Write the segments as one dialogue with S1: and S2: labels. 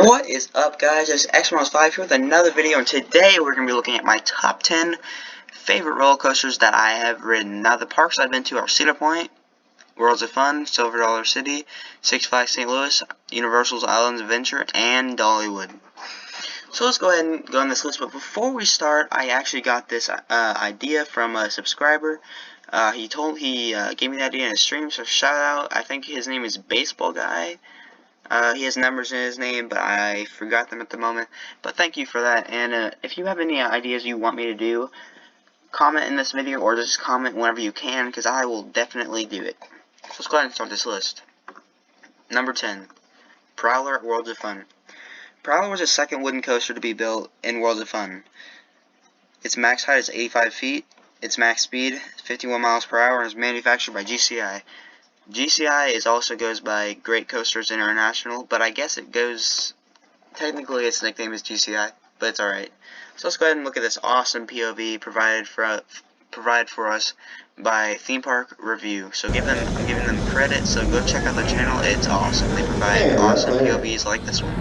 S1: What is up, guys? It's X5 here with another video, and today we're going to be looking at my top 10 favorite roller coasters that I have ridden. Now, the parks I've been to are Cedar Point, Worlds of Fun, Silver Dollar City, Six Flags St. Louis, Universal's Islands Adventure, and Dollywood. So let's go ahead and go on this list, but before we start, I actually got this idea from a subscriber. He gave me the idea in a stream, so shout out. I think his name is Baseball Guy. He has numbers in his name, but I forgot them at the moment. But thank you for that, and if you have any ideas you want me to do, comment in this video, or just comment whenever you can, because I will definitely do it. So let's go ahead and start this list. Number 10. Prowler at Worlds of Fun. Prowler was the second wooden coaster to be built in Worlds of Fun. Its max height is 85 feet, its max speed is 51 miles per hour, and is manufactured by GCI. GCI also goes by Great Coasters International, but I guess it goes, technically its nickname is GCI, but it's alright. So let's go ahead and look at this awesome POV provided for us by Theme Park Review. So I'm giving them credit, so go check out their channel, it's awesome. They provide awesome POVs like this one.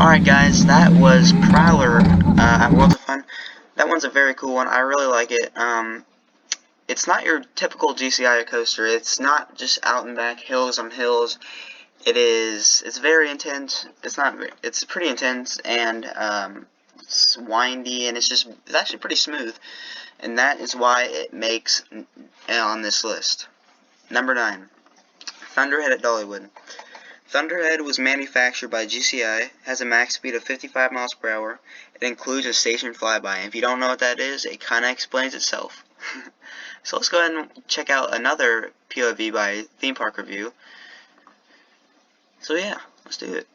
S1: Alright guys, that was Prowler at Worlds of Fun. That one's a very cool one. I really like it. It's not your typical GCI coaster. It's not just out and back, hills on hills. It's very intense. It's pretty intense, and it's windy, and it's actually pretty smooth. And that is why it makes on this list. Number 9. Thunderhead at Dollywood. Thunderhead was manufactured by GCI, has a max speed of 55 miles per hour. It includes a station flyby, and if you don't know what that is, it kind of explains itself. So let's go ahead and check out another POV by Theme Park Review. So yeah, let's do it.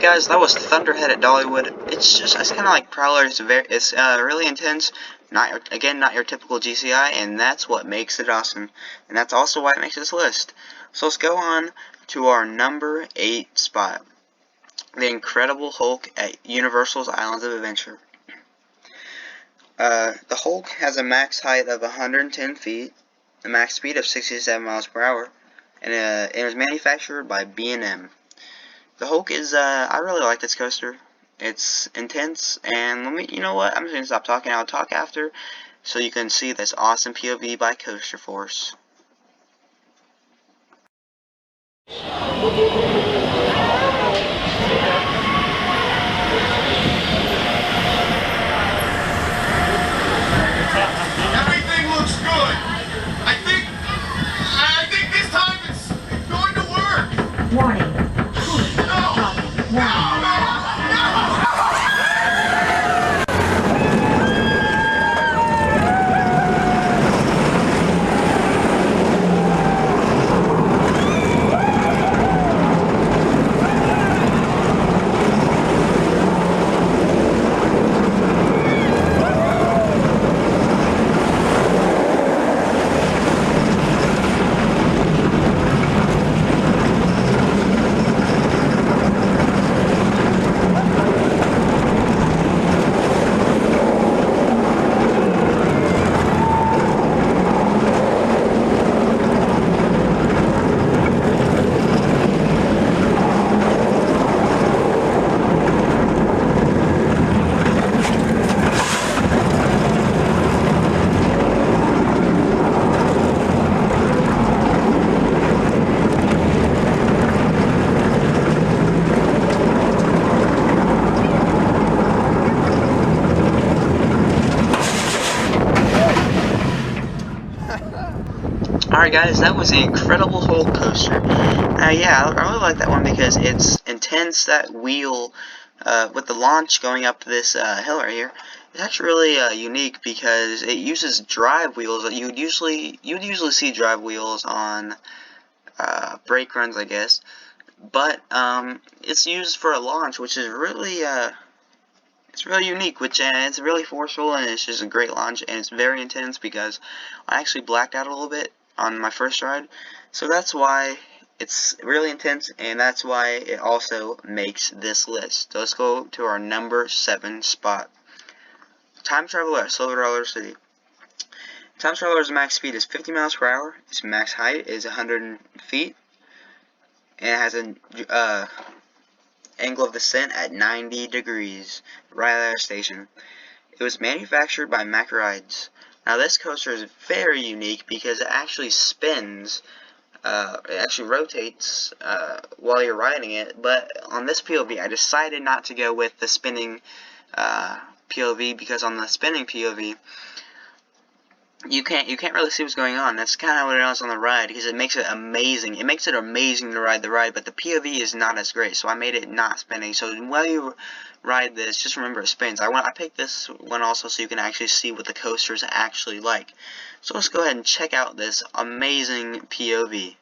S1: guys, that was Thunderhead at Dollywood. It's kind of like Prowler. It's really intense. Not your typical GCI, and that's what makes it awesome. And that's also why it makes this list. So let's go on to our number 8 spot. The Incredible Hulk at Universal's Islands of Adventure. The Hulk has a max height of 110 feet, a max speed of 67 miles per hour, and it was manufactured by B&M. The Hulk is, I really like this coaster. It's intense, and you know what, I'm just going to stop talking. I'll talk after, so you can see this awesome POV by Coaster Force.
S2: Everything looks good. I think this time it's going to work.
S3: Warning.
S1: Alright guys, that was the Incredible Hulk coaster. Yeah, I really like that one because it's intense. That wheel, with the launch going up this hill right here, it's actually really unique because it uses drive wheels that you'd usually see drive wheels on brake runs, I guess. But it's used for a launch, which is really it's really unique, which it's really forceful, and it's just a great launch, and it's very intense because I actually blacked out a little bit on my first ride, so that's why it's really intense, and that's why it also makes this list. So let's go to our number 7 spot. Time Traveler at Silver City. Time Traveler's max speed is 50 miles per hour, its max height is 100 feet, and it has an angle of descent at 90 degrees, right at our station. It was manufactured by Mack Rides. Now this coaster is very unique because it actually spins, it actually rotates while you're riding it, but on this POV I decided not to go with the spinning POV because on the spinning POV you can't really see what's going on. That's kind of what it is on the ride, because it makes it amazing. It makes it amazing to ride the ride, but the POV is not as great, so I made it not spinning. So while you ride this, just remember it spins. I picked this one also so you can actually see what the coaster is actually like. So let's go ahead and check out this amazing POV.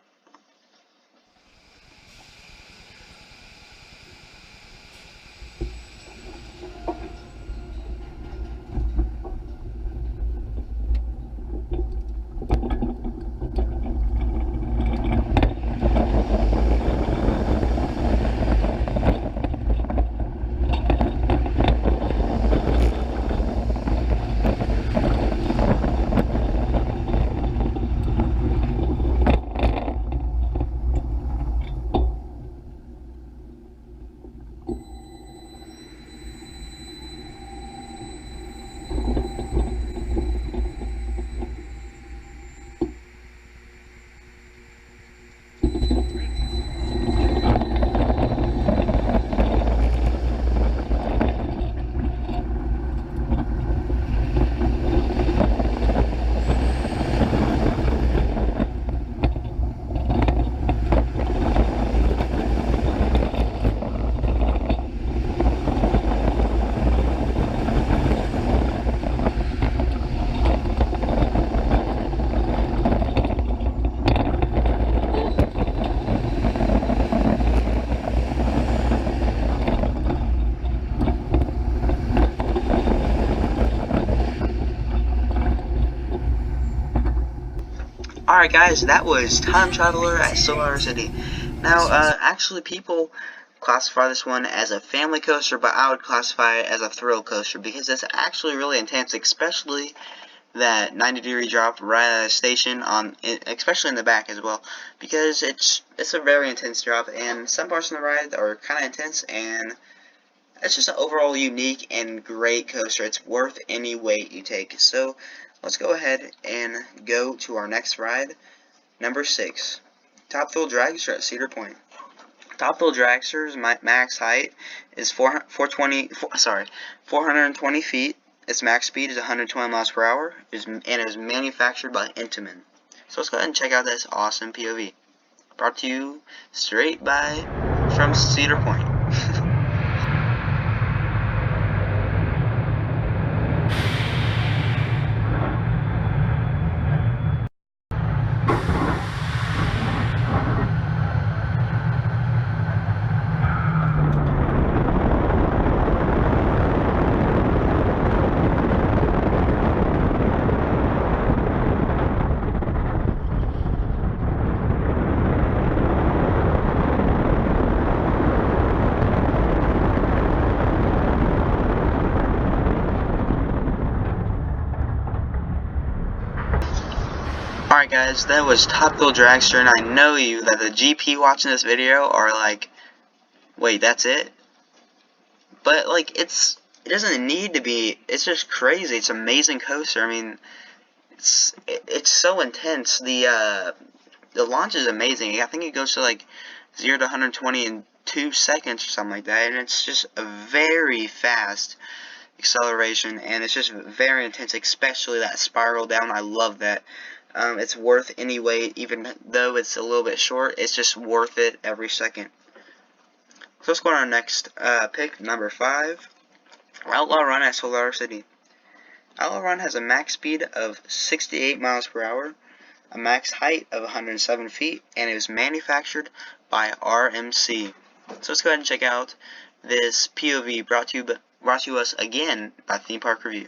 S1: Alright guys, that was Time Traveler at Solar City. Now, actually people classify this one as a family coaster, but I would classify it as a thrill coaster because it's actually really intense, especially that 90-degree drop right at a station, especially in the back as well, because it's a very intense drop, and some parts of the ride are kind of intense, and it's just an overall unique and great coaster. It's worth any wait you take. So let's go ahead and go to our next ride, number 6, Top Thrill Dragster at Cedar Point. Top Thrill Dragster's max height is 420 feet. Its max speed is 120 miles per hour, and it is manufactured by Intamin. So let's go ahead and check out this awesome POV. Brought to you straight from Cedar Point. Alright guys, that was Top Thrill Dragster, and I know you that the GP watching this video are like, wait, that's it? But like, it doesn't need to be. It's just crazy. It's an amazing coaster. I mean, it's so intense. The launch is amazing. I think it goes to like 0 to 120 in 2 seconds or something like that, and it's just a very fast acceleration, and it's just very intense, especially that spiral down. I love that. It's worth any wait, even though it's a little bit short. It's just worth it every second. So let's go on our next pick, number 5, Outlaw Run at Solar City. Outlaw Run has a max speed of 68 miles per hour, a max height of 107 feet, and it was manufactured by RMC. So let's go ahead and check out this POV brought to us again by Theme Park Review.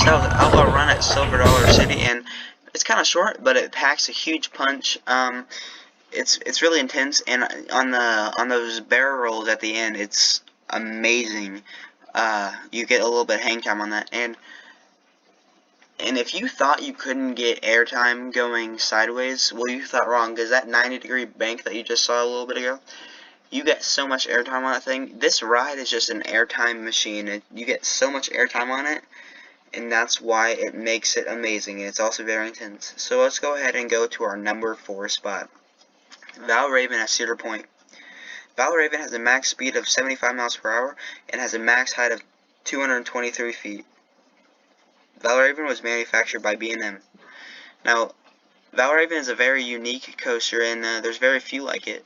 S1: That was Outlaw Run at Silver Dollar City, and it's kind of short, but it packs a huge punch. It's really intense, and on those barrel rolls at the end, it's amazing. You get a little bit of hang time on that, and if you thought you couldn't get airtime going sideways, well, you thought wrong, because that 90-degree bank that you just saw a little bit ago, you get so much airtime on that thing. This ride is just an airtime machine. You get so much airtime on it, and that's why it makes it amazing. And it's also very intense. So let's go ahead and go to our number 4 spot, Valraven at Cedar Point. Valraven has a max speed of 75 miles per hour and has a max height of 223 feet. Valraven was manufactured by B&M. Now, Valraven is a very unique coaster, and there's very few like it.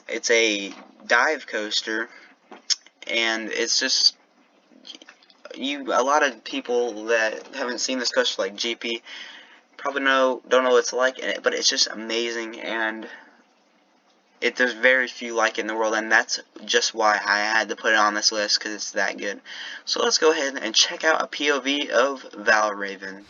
S1: It's a dive coaster, and it's just a lot of people that haven't seen this coaster, like GP, probably don't know what it's like, but it's just amazing, and there's very few like it in the world, and that's just why I had to put it on this list, because it's that good. So let's go ahead and check out a POV of Valraven.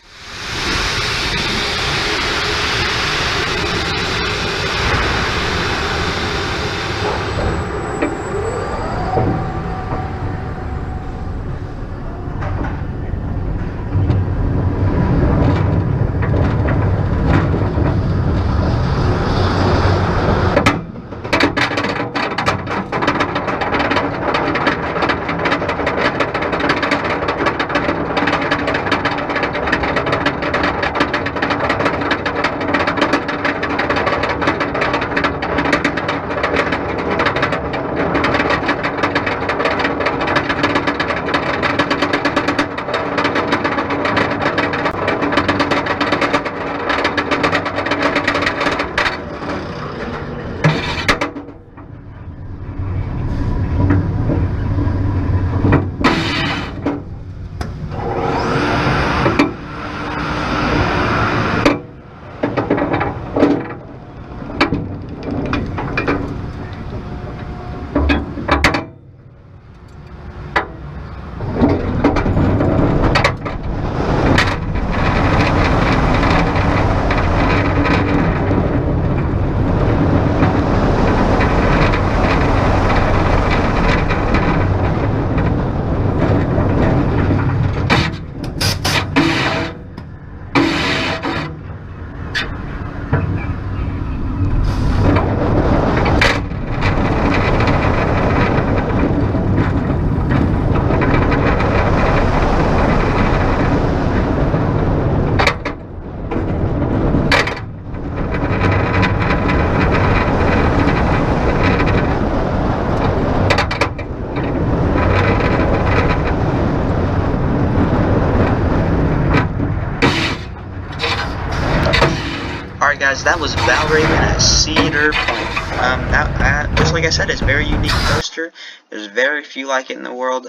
S1: Alright guys, that was Valraven at Cedar Point. Just like I said, it's a very unique coaster. There's very few like it in the world.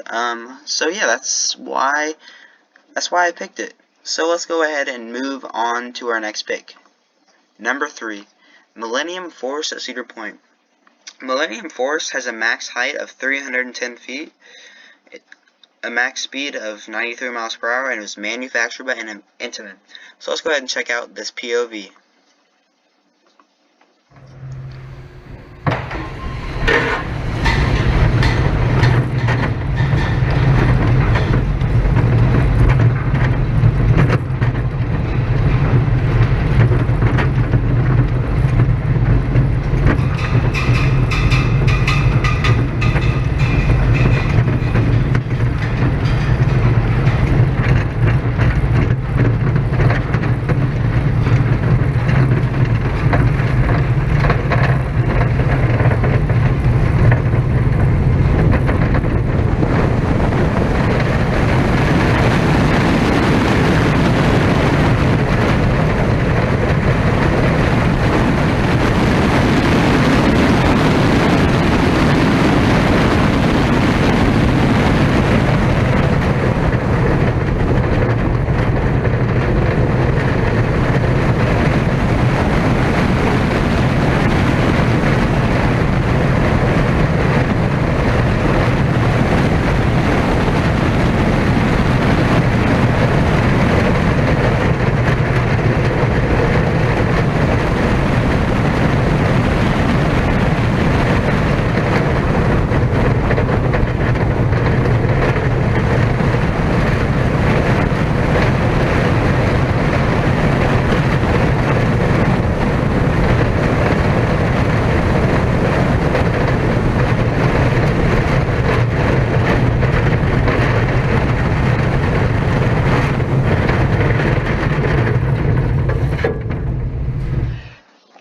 S1: So yeah, that's why I picked it. So let's go ahead and move on to our next pick. Number 3, Millennium Force at Cedar Point. Millennium Force has a max height of 310 feet, a max speed of 93 miles per hour, and it was manufactured by Intamin. So let's go ahead and check out this POV.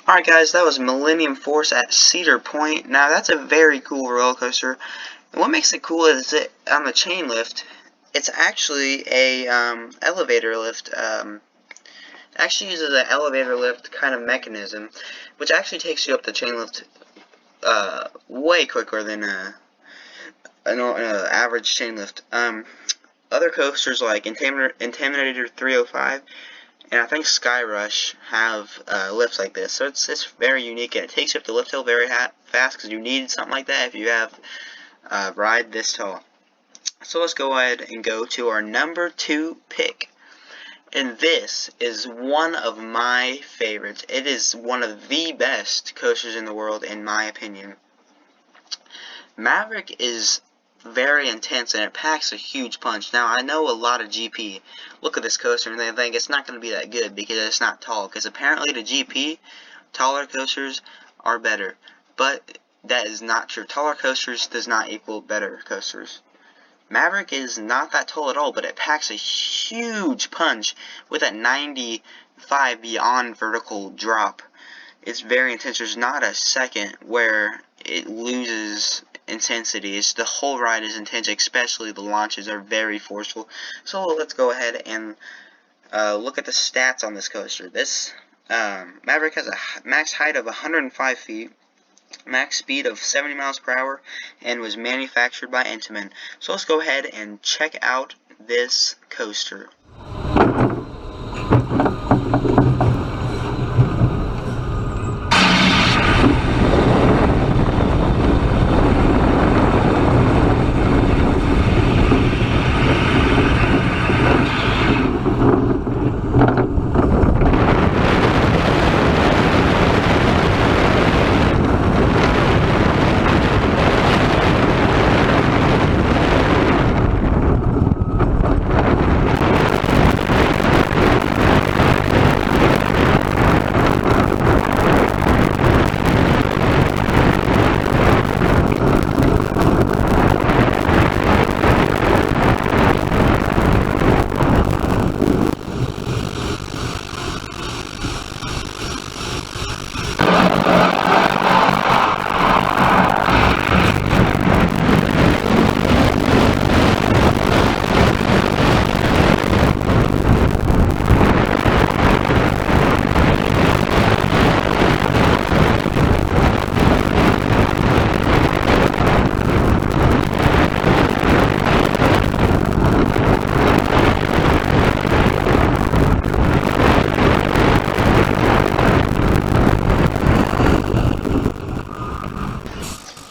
S1: Alright guys, that was Millennium Force at Cedar Point. Now that's a very cool roller coaster. And what makes it cool is that on the chain lift, it's actually a elevator lift. Actually uses an elevator lift kind of mechanism, which actually takes you up the chain lift way quicker than an average chain lift. Other coasters like Intimidator 305 and I think Sky Rush have lifts like this, so it's very unique, and it takes you up the lift hill very fast because you need something like that if you have a ride this tall. So let's go ahead and go to our number 2 pick, And this is one of my favorites. It is one of the best coasters in the world, in my opinion. Maverick is very intense and it packs a huge punch. Now, I know a lot of GP look at this coaster and they think it's not going to be that good because it's not tall. Because apparently the GP, taller coasters are better. But that is not true. Taller coasters does not equal better coasters. Maverick is not that tall at all, but it packs a huge punch with a 95 beyond vertical drop. It's very intense. There's not a second where it loses intensity. It's the whole ride is intense, especially the launches are very forceful. So let's go ahead and look at the stats on this coaster. This Maverick has a max height of 105 feet. Max speed of 70 miles per hour, and was manufactured by Intamin. So let's go ahead and check out this coaster.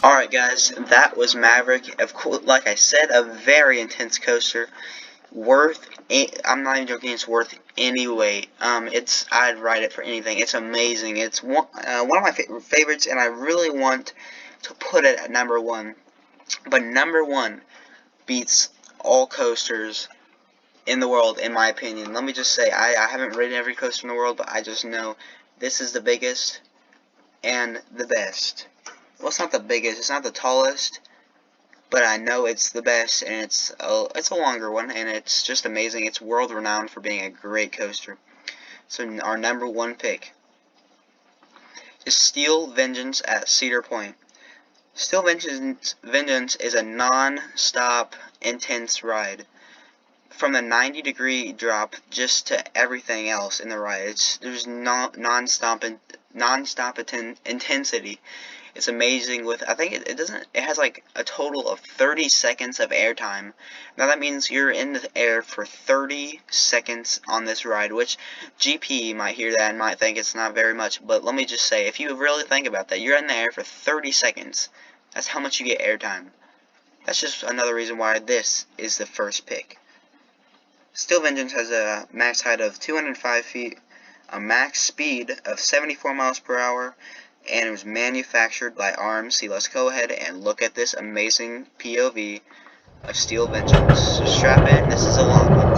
S1: Alright guys, that was Maverick. Of course, like I said, a very intense coaster. I'm not even joking, it's worth any wait. I'd ride it for anything. It's amazing. It's one of my favorites, and I really want to put it at number 1. But number 1 beats all coasters in the world, in my opinion. Let me just say, I haven't ridden every coaster in the world, but I just know this is the biggest and the best. Well, it's not the biggest, it's not the tallest, but I know it's the best, and it's a longer one, and it's just amazing. It's world renowned for being a great coaster. So our number 1 pick is Steel Vengeance at Cedar Point. Steel Vengeance is a non-stop, intense ride. From the 90-degree drop just to everything else in the ride, there's non-stop intensity. It's amazing. I think it has like a total of 30 seconds of airtime. Now that means you're in the air for 30 seconds on this ride, which GP might hear that and might think it's not very much, but let me just say, if you really think about that, you're in the air for 30 seconds. That's how much you get airtime. That's just another reason why this is the first pick. Steel Vengeance has a max height of 205 feet, a max speed of 74 miles per hour, and it was manufactured by RMC. Let's go ahead and look at this amazing POV of Steel Vengeance. So strap in, this is a long one.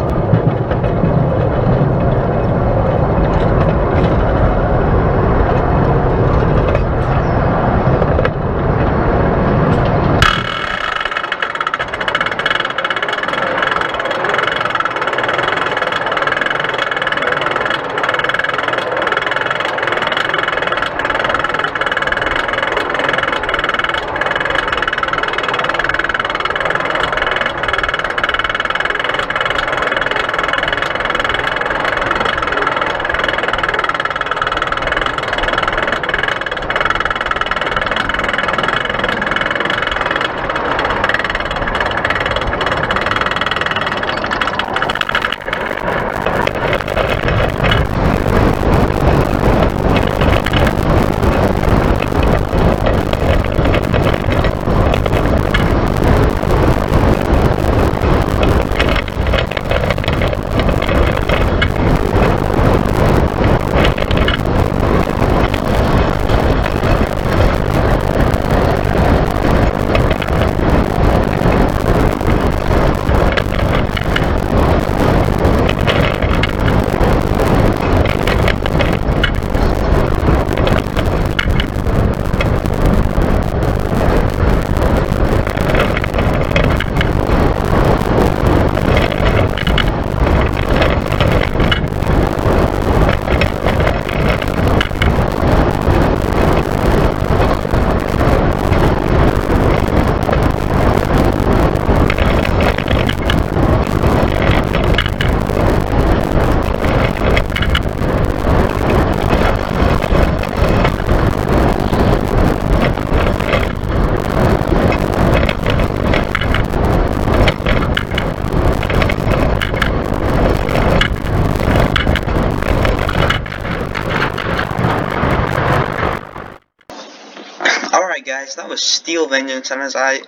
S1: with Steel Vengeance, and as I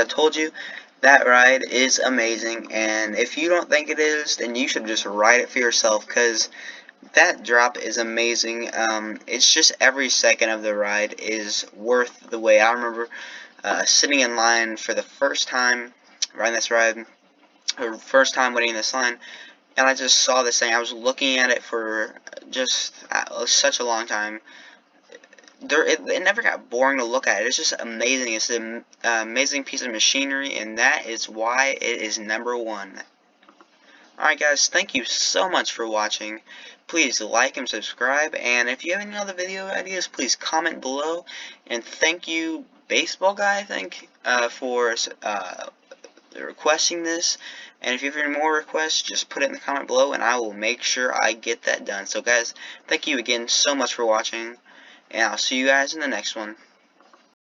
S1: told you, that ride is amazing, and if you don't think it is, then you should just ride it for yourself, because that drop is amazing. It's just every second of the ride is worth the wait. I remember sitting in line for the first time riding this ride, or first time waiting in this line, and I just saw this thing. I was looking at it for just such a long time. It never got boring to look at. It's just amazing. It's an amazing piece of machinery, and that is why it is #1. Alright guys, thank you so much for watching. Please like and subscribe, and if you have any other video ideas, please comment below. And thank you, Baseball Guy, I think, for requesting this. And if you have any more requests, just put it in the comment below, and I will make sure I get that done. So guys, thank you again so much for watching, and I'll see you guys in the next one.